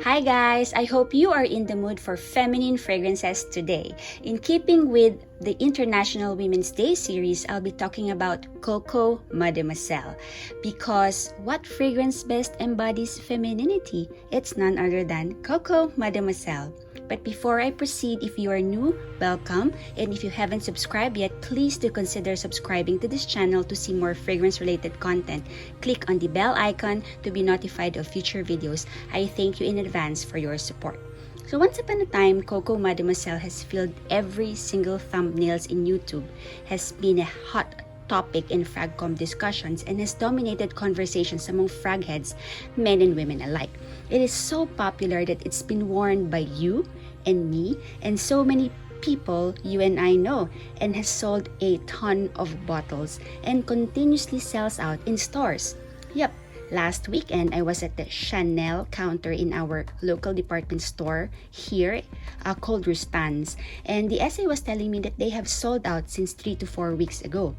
Hi guys! I hope you are in the mood for feminine fragrances today. In keeping with the International Women's Day series, I'll be talking about Coco Mademoiselle. Because what fragrance best embodies femininity? It's none other than Coco Mademoiselle. But before I proceed, if you are new, welcome. And if you haven't subscribed yet, please do consider subscribing to this channel to see more fragrance-related content. Click on the bell icon to be notified of future videos. I thank you in advance for your support. So once upon a time, Coco Mademoiselle has filled every single thumbnails in YouTube, has been a hot topic in fragcom discussions, and has dominated conversations among frag heads, men and women alike. It is so popular that it's been worn by you and me and so many people you and I know, and has sold a ton of bottles and continuously sells out in stores. Yep. Last weekend, I was at the Chanel counter in our local department store here, called Rustan's, and the SA was telling me that they have sold out since 3 to 4 weeks ago.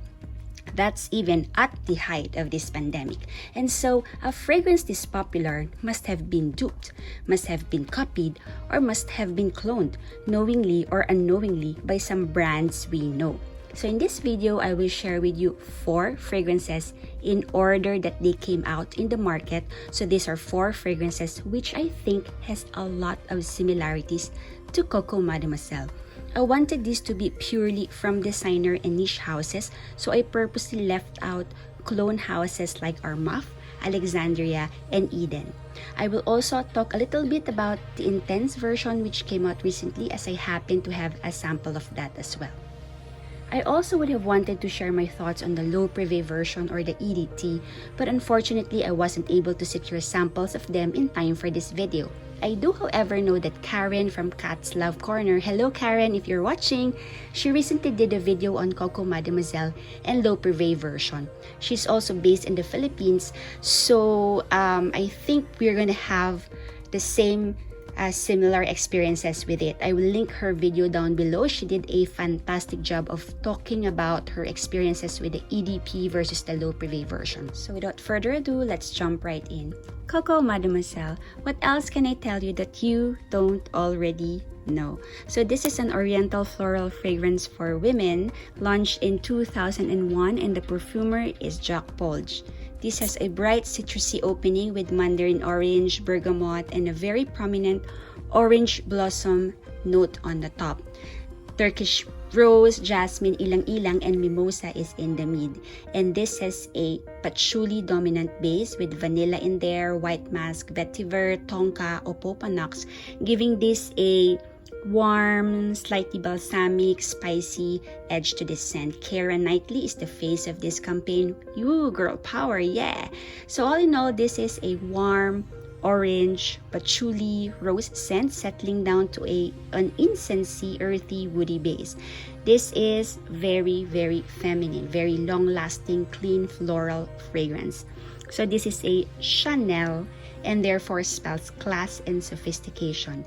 That's even at the height of this pandemic. And so, a fragrance this popular must have been duped, must have been copied, or must have been cloned, knowingly or unknowingly, by some brands we know. So in this video, I will share with you 4 fragrances in order that they came out in the market. So these are 4 fragrances which I think has a lot of similarities to Coco Mademoiselle. I wanted this to be purely from designer and niche houses, so I purposely left out clone houses like Armaf, Alexandria, and Eden. I will also talk a little bit about the Intense version which came out recently, as I happen to have a sample of that as well. I also would have wanted to share my thoughts on the Low Privé version or the EDT, but unfortunately I wasn't able to secure samples of them in time for this video. I do, however, know that Karen from Cat's Love Corner, hello Karen if you're watching, she recently did a video on Coco Mademoiselle and Low Privé version. She's also based in the Philippines, so I think we're gonna have the same similar experiences with it. I will link her video down below. She did a fantastic job of talking about her experiences with the EDP versus the Low Privé version. So without further ado, let's jump right in. Coco Mademoiselle, what else can I tell you that you don't already know? So this is an oriental floral fragrance for women, launched in 2001, and the perfumer is Jacques Polge. This has a bright citrusy opening with mandarin orange, bergamot, and a very prominent orange blossom note on the top. Turkish rose, jasmine, ilang-ilang, and mimosa is in the mid. And this has a patchouli dominant base with vanilla in there, white musk, vetiver, tonka, opopanax, giving this a warm, slightly balsamic, spicy edge to this scent. Keira Knightley is the face of this campaign. You girl power, yeah! So all in all, this is a warm, orange, patchouli, rose scent settling down to an incensey, earthy, woody base. This is very, very feminine, very long-lasting, clean floral fragrance. So this is a Chanel, and therefore spells class and sophistication.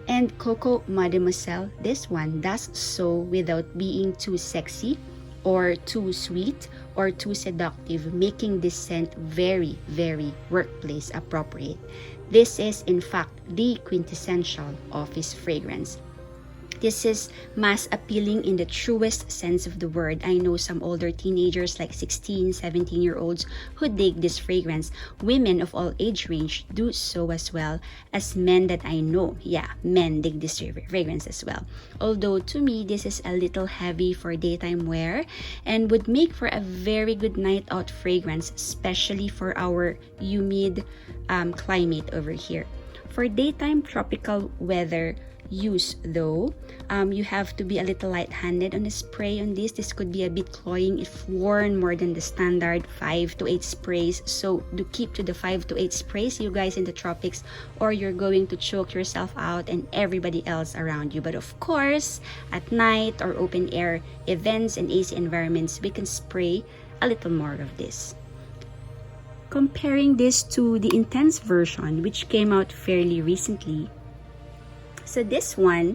And Coco Mademoiselle, this one does so without being too sexy or too sweet or too seductive, making this scent very, very workplace appropriate. This is in fact the quintessential office fragrance. This is mass appealing in the truest sense of the word. I know some older teenagers like 16, 17-year-olds who dig this fragrance. Women of all age range do so as well as men that I know. Yeah, men dig this fragrance as well. Although to me, this is a little heavy for daytime wear and would make for a very good night out fragrance, especially for our humid climate over here. For daytime tropical weather use though, you have to be a little light-handed on the spray on this. This could be a bit cloying if worn more than the standard 5 to 8 sprays. So do keep to the 5 to 8 sprays, you guys in the tropics, or you're going to choke yourself out and everybody else around you. But of course, at night or open air events and AC environments, we can spray a little more of this. Comparing this to the Intense version, which came out fairly recently, so this one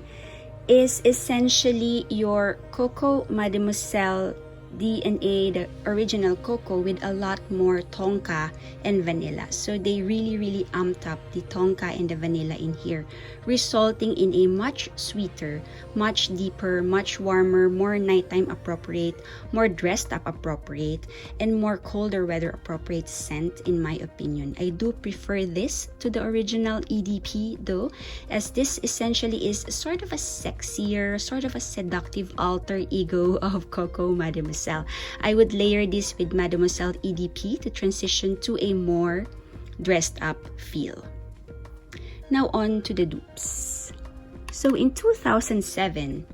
is essentially your Coco Mademoiselle DNA, the original cocoa, with a lot more tonka and vanilla. So they really amped up the tonka and the vanilla in here, resulting in a much sweeter, much deeper, much warmer, more nighttime appropriate, more dressed up appropriate, and more colder weather appropriate scent, in my opinion. I do prefer this to the original EDP though, as this essentially is sort of a sexier, sort of a seductive alter ego of Coco Mademoiselle. I would layer this with Mademoiselle EDP to transition to a more dressed up feel. Now on to the dupes. So in 2007,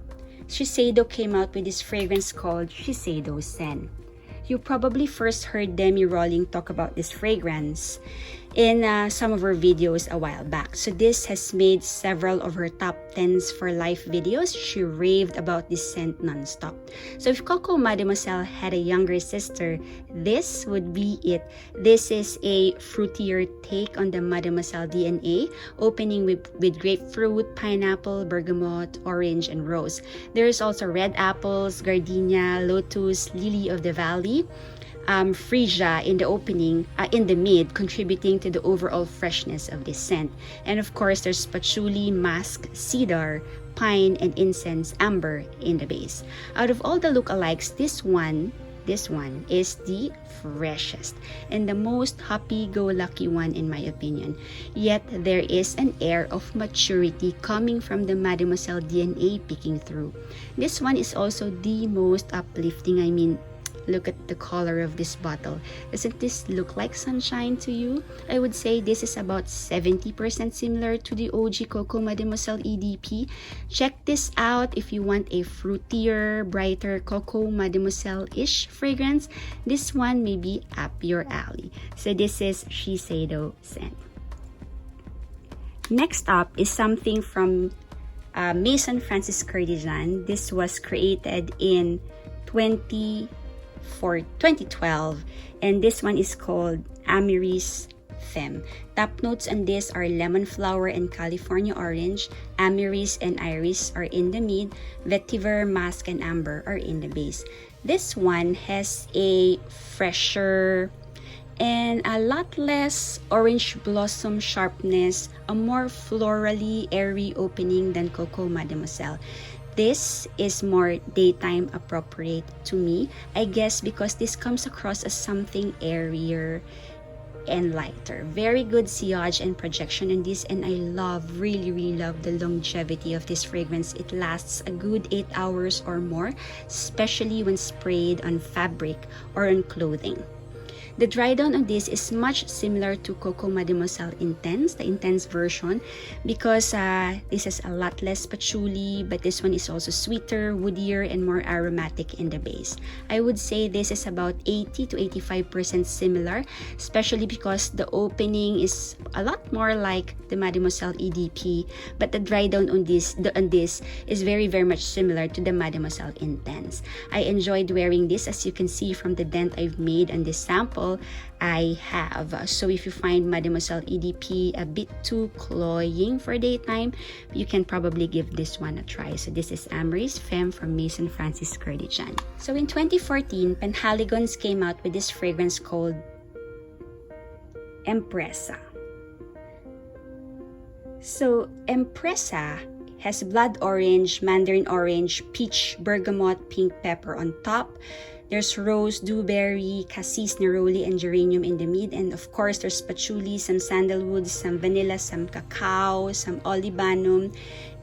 Shiseido came out with this fragrance called SHISEIDO Zen. You probably first heard Demi Rawling talk about this fragrance in some of her videos a while back. So this has made several of her top 10s for life videos. She raved about this scent non-stop. So if Coco Mademoiselle had a younger sister, this would be it. This is a fruitier take on the Mademoiselle DNA, opening with grapefruit, pineapple, bergamot, orange, and rose. There is also red apples, gardenia, lotus, lily of the valley, freesia in the opening, in the mid, contributing to the overall freshness of this scent. And of course, there's patchouli, musk, cedar, pine, and incense, amber in the base. Out of all the lookalikes, this one is the freshest and the most happy-go-lucky one in my opinion. Yet there is an air of maturity coming from the Mademoiselle DNA peeking through. This one is also the most uplifting. I mean, look at the color of this bottle. Doesn't this look like sunshine to you? I would say this is about 70% similar to the OG Coco Mademoiselle EDP. Check this out if you want a fruitier, brighter Coco Mademoiselle-ish fragrance. This one may be up your alley. So this is Shiseido Zen. Next up is something from MAISON Francis KURKDJIAN. This was created in 2012, and this one is called Amyris Femme. Top notes on this are lemon flower and California orange. Amyris and iris are in the mid. Vetiver, musk, and amber are in the base. This one has a fresher and a lot less orange blossom sharpness, a more florally airy opening than Coco Mademoiselle. This is more daytime appropriate to me, I guess, because this comes across as something airier and lighter. Very good sillage and projection in this, and I really love the longevity of this fragrance. It lasts a good 8 hours or more, especially when sprayed on fabric or on clothing. The dry down on this is much similar to Coco Mademoiselle Intense, the Intense version, because this has a lot less patchouli, but this one is also sweeter, woodier, and more aromatic in the base. I would say this is about 80 to 85% similar, especially because the opening is a lot more like the Mademoiselle EDP, but the dry down on this is very much similar to the Mademoiselle Intense. I enjoyed wearing this, as you can see from the dent I've made on this sample. I have. So if you find Mademoiselle EDP a bit too cloying for daytime, you can probably give this one a try. So this is Amyris Femme from MAISON Francis KURKDJIAN. So in 2014, Penhaligons came out with this fragrance called Empressa. So Empressa has blood orange, mandarin orange, peach, bergamot, pink pepper on top. There's rose, dewberry, cassis, neroli, and geranium in the mid. And of course, there's patchouli, some sandalwood, some vanilla, some cacao, some olibanum,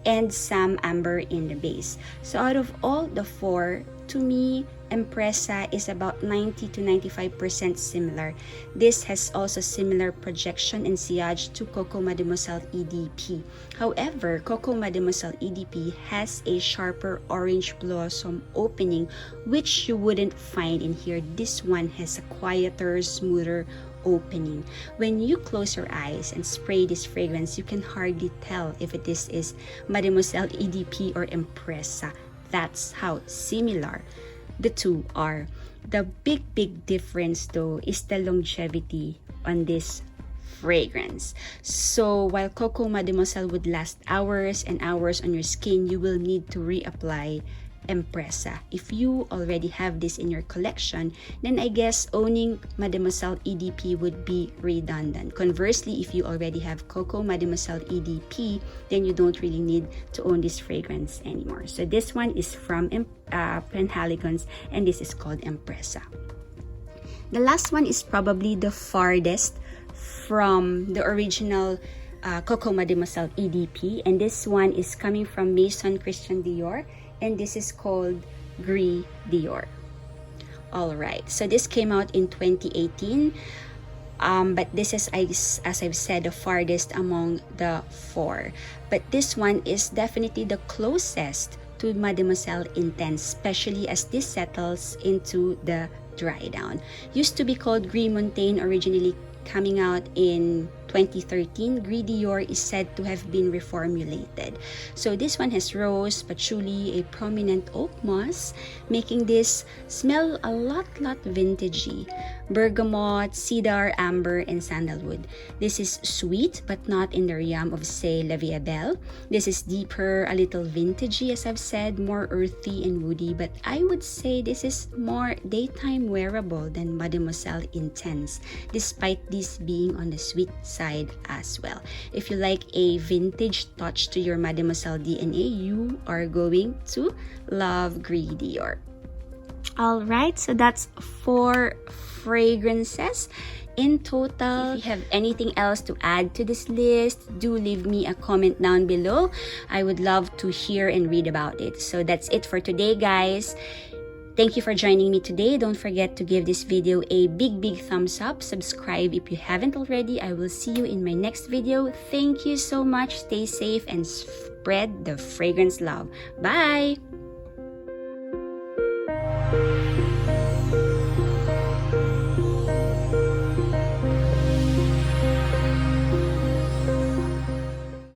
and some amber in the base. So out of all the four, to me, Empressa is about 90 to 95% similar. This has also similar projection and sillage to Coco Mademoiselle EDP. However, Coco Mademoiselle EDP has a sharper orange blossom opening, which you wouldn't find in here. This one has a quieter, smoother opening. When you close your eyes and spray this fragrance, you can hardly tell if this is Mademoiselle EDP or Empressa. That's how similar the two are. The big difference though is the longevity on this fragrance. So while Coco Mademoiselle would last hours and hours on your skin, you will need to reapply Empressa. If you already have this in your collection, then I guess owning Mademoiselle EDP would be redundant. Conversely, if you already have Coco Mademoiselle EDP, then you don't really need to own this fragrance anymore. So this one is from PENHALIGON, and this is called Empressa. The last one is probably the farthest from the original Coco Mademoiselle EDP, and this one is coming from MAISON Christian Dior, and this is called Gris Dior. Alright, so this came out in 2018, but this is, as I've said, the farthest among the four. But this one is definitely the closest to Mademoiselle Intense, especially as this settles into the dry down. Used to be called Gris Montaigne, originally coming out in 2013. Gris Dior is said to have been reformulated. So this one has rose, patchouli, a prominent oak moss, making this smell a lot vintagey. Bergamot, cedar, amber, and sandalwood. This is sweet but not in the realm of, say, La Vie Belle. This is deeper, a little vintagey, as I've said, more earthy and woody, but I would say this is more daytime wearable than Mademoiselle Intense, despite this being on the sweet side as well. If you like a vintage touch to your Mademoiselle DNA, you are going to love Gris Dior. Alright, so that's 4 fragrances in total. If you have anything else to add to this list, do leave me a comment down below. I would love to hear and read about it. So that's it for today, guys. Thank you for joining me today. Don't forget to give this video a big thumbs up. Subscribe if you haven't already. I will see you in my next video. Thank you so much. Stay safe and spread the fragrance love. Bye!